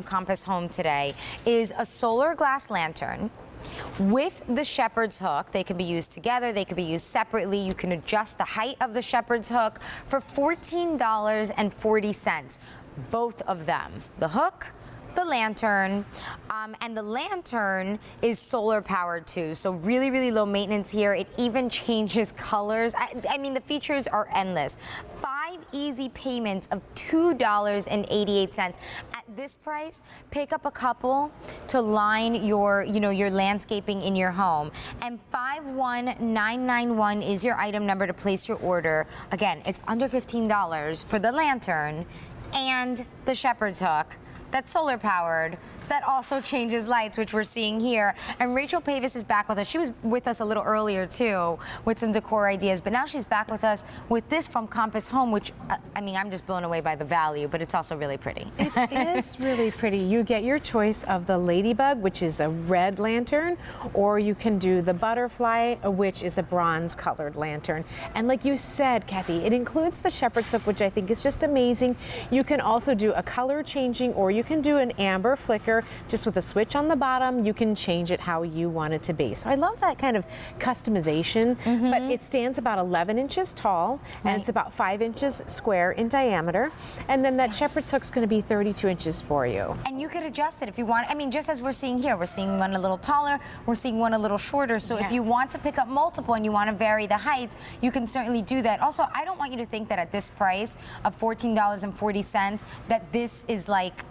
Compass Home today is a solar glass lantern with the shepherd's hook. They can be used together, they can be used separately. You can adjust the height of the shepherd's hook for $14.40. Both of them, the hook, the lantern, and the lantern is solar powered too, so really low maintenance here. It even changes colors. I mean, the features are endless. 5 easy payments of $2.88. At this price, pick up a couple to line your landscaping in your home. And 51991 is your item number to place your order. Again, it's under $15 for the lantern and the shepherd's hook that's solar powered, that also changes lights, which we're seeing here. And Rachel Pavis is back with us. She was with us a little earlier too with some decor ideas, but now she's back with us with this from Compass Home, which I mean, I'm just blown away by the value, but it's also really pretty. It is really pretty. You get your choice of the ladybug, which is a red lantern, or you can do the butterfly, which is a bronze colored lantern. And like you said, Kathy, it includes the shepherd's hook, which I think is just amazing. You can also do a color changing, or you can do an amber flicker just with a switch on the bottom. You can change it how you want it to be. So I love that kind of customization, but it stands about 11 inches tall, and it's about 5 inches square in diameter. And then that shepherd's hook's going to be 32 inches for you. And you could adjust it if you want. I mean, just as we're seeing here, we're seeing one a little taller, we're seeing one a little shorter. So if you want to pick up multiple and you want to vary the heights, you can certainly do that. Also, I don't want you to think that at this price of $14.40 that this is like,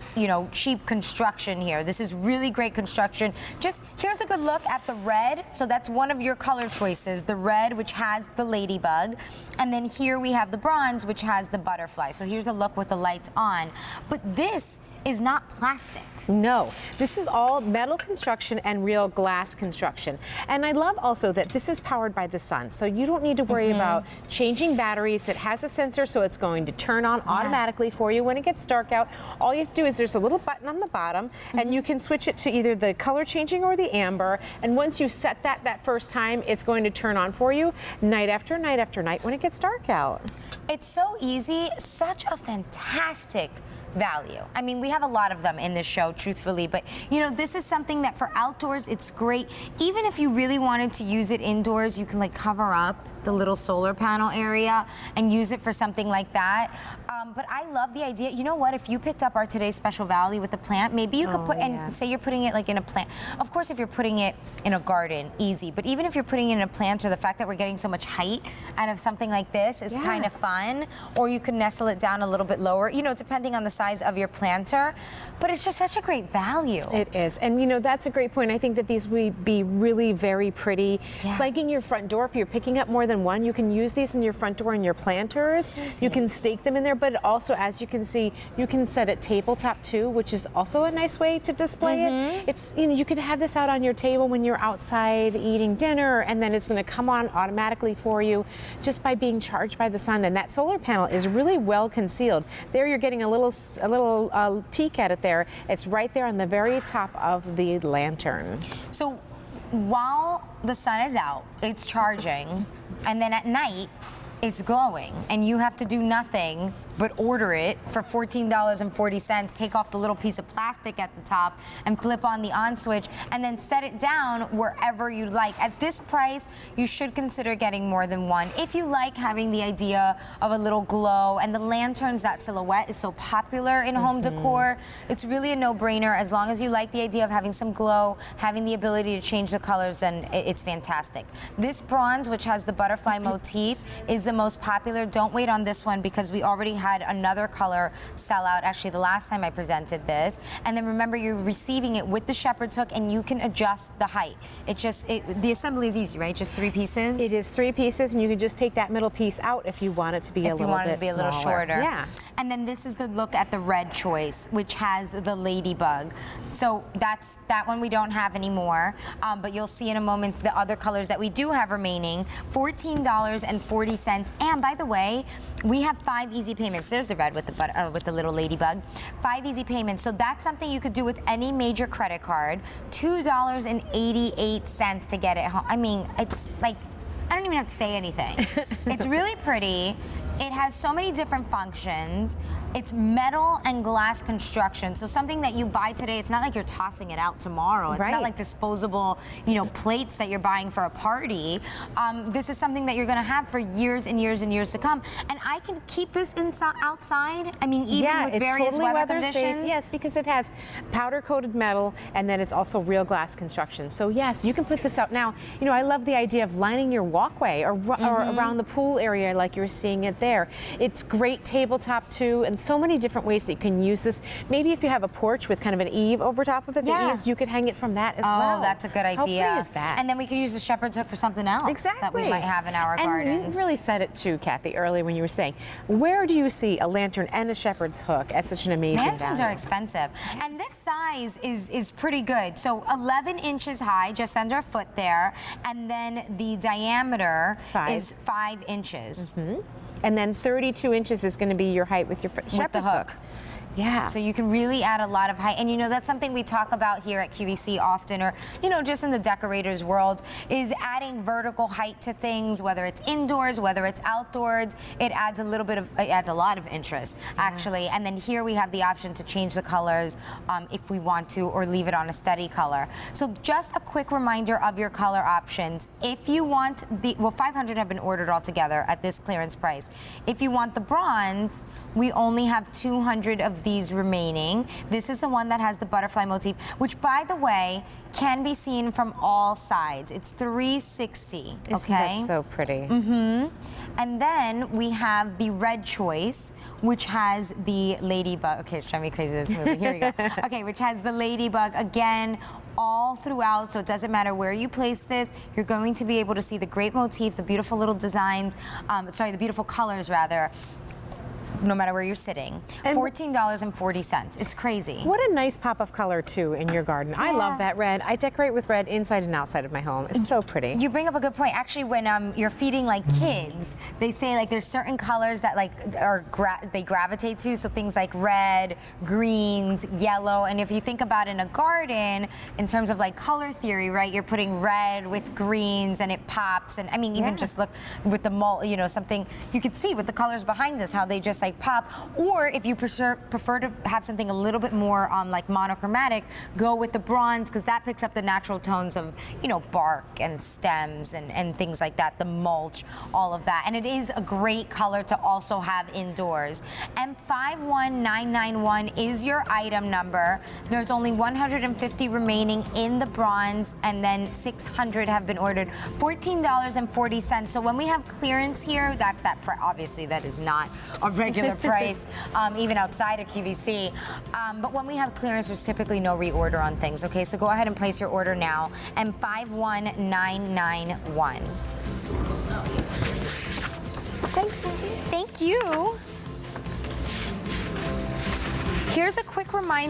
cheap construction here. This is really great construction. Just here's a good look at the red. So that's one of your color choices, the red, which has the ladybug. And then here we have the bronze, which has the butterfly. So here's a look with the lights on. But this is not plastic. No, this is all metal construction and real glass construction. And I love also that this is powered by the sun, so you don't need to worry about changing batteries. It has a sensor, so it's going to turn on automatically for you when it gets dark out. All you have to do is there's a little button on the bottom, and you can switch it to either the color changing or the amber. And once you set that first time, it's going to turn on for you night after night after night when it gets dark out. It's so easy, such a fantastic value. I mean, we have a lot of them in this show, truthfully, but this is something that for outdoors, it's great. Even if you really wanted to use it indoors, you can like cover up the little solar panel area and use it for something like that. But I love the idea. You know what? If you picked up our today's special value with the plant, maybe you could say you're putting it like in a plant. Of course, if you're putting it in a garden, easy. But even if you're putting it in a planter, the fact that we're getting so much height out of something like this is kind of fun. Or you can nestle it down a little bit lower, depending on the size of your planter. But it's just such a great value. It is. And that's a great point. I think that these would be really very pretty. Flanking your front door, if you're picking up more than one, you can use these in your front door and your planters. You can stake them in there, but also, as you can see, you can set it tabletop too, which is also a nice way to display it. It's you could have this out on your table when you're outside eating dinner, and then it's going to come on automatically for you just by being charged by the sun. And that solar panel is really well concealed. There, you're getting a little peek at it there. It's right there on the very top of the lantern. So while the sun is out, it's charging, and then at night, it's glowing, and you have to do nothing but order it for $14.40, take off the little piece of plastic at the top and flip on the on switch, and then set it down wherever you like. At this price, you should consider getting more than one. If you like having the idea of a little glow, and the lanterns, that silhouette is so popular in home decor, it's really a no-brainer. As long as you like the idea of having some glow, having the ability to change the colors, then it's fantastic. This bronze, which has the butterfly motif, is the most popular. Don't wait on this one because we already had another color sell out actually the last time I presented this. And then remember, you're receiving it with the shepherd's hook, and you can adjust the height. The assembly is easy, right? Just 3 pieces? It is 3 pieces, and you can just take that middle piece out if you want it to be a little shorter. Yeah. And then this is the look at the red choice, which has the ladybug. So that one we don't have anymore, but you'll see in a moment the other colors that we do have remaining. $14.40. And by the way, we have 5 easy payments. There's the red with the little ladybug. 5 easy payments. So that's something you could do with any major credit card. $2.88 to get it home. I mean, it's like, I don't even have to say anything. It's really pretty. It has so many different functions. It's metal and glass construction. So something that you buy today, it's not like you're tossing it out tomorrow. It's not like disposable, plates that you're buying for a party. This is something that you're gonna have for years and years and years to come. And I can keep this outside. I mean, even with various totally weather safe. conditions. Yes, because it has powder coated metal and then it's also real glass construction. So yes, you can put this out. Now, I love the idea of lining your walkway or around the pool area like you're seeing it there. It's great tabletop too, and so many different ways that you can use this. Maybe if you have a porch with kind of an eave over top of it, the eaves, you could hang it from that as well. Oh, that's a good idea. How pretty is that? And then we could use the shepherd's hook for something else that we might have in our gardens. And you really said it too, Kathy, earlier when you were saying, where do you see a lantern and a shepherd's hook at such an amazing Lanterns value? are expensive. And this size is pretty good. So 11 inches high, just under a foot there, and then the diameter is 5 inches. And then 32 inches is going to be your height with your shepherd's hook. Yeah. So you can really add a lot of height. And that's something we talk about here at QVC often, or, just in the decorators world, is adding vertical height to things, whether it's indoors, whether it's outdoors. It adds a lot of interest, actually. And then here we have the option to change the colors if we want to, or leave it on a steady color. So just a quick reminder of your color options. If you want 500 have been ordered altogether at this clearance price. If you want the bronze, we only have 200 of these remaining. This is the one that has the butterfly motif, which, by the way, can be seen from all sides. It's 360. Isn't that so pretty? And then we have the red choice, which has the ladybug. Okay, it's driving me crazy, this movie. Here we go. Okay, which has the ladybug again all throughout, so it doesn't matter where you place this, you're going to be able to see the great motif, the beautiful little designs, the beautiful colors rather, no matter where you're sitting. And $14.40. It's crazy. What a nice pop of color too in your garden. Yeah. I love that red. I decorate with red inside and outside of my home. It's so pretty. You bring up a good point. Actually, when you're feeding kids, they say there's certain colors that they gravitate to. So things like red, greens, yellow. And if you think about in a garden, in terms of color theory, right? You're putting red with greens and it pops. And I mean, even just look with the mold, something you could see with the colors behind us, how they just pop. Or if you prefer to have something a little bit more monochromatic, go with the bronze, because that picks up the natural tones of bark and stems and things like that, the mulch, all of that. And it is a great color to also have indoors. And 51991 is your item number. There's only 150 remaining in the bronze, and then 600 have been ordered. $14.40. So when we have clearance here, that's obviously that is not a regular price, even outside of QVC. But when we have clearance, there's typically no reorder on things. Okay, so go ahead and place your order now. And 51991. Thanks, Kathy. Thank you. Here's a quick reminder.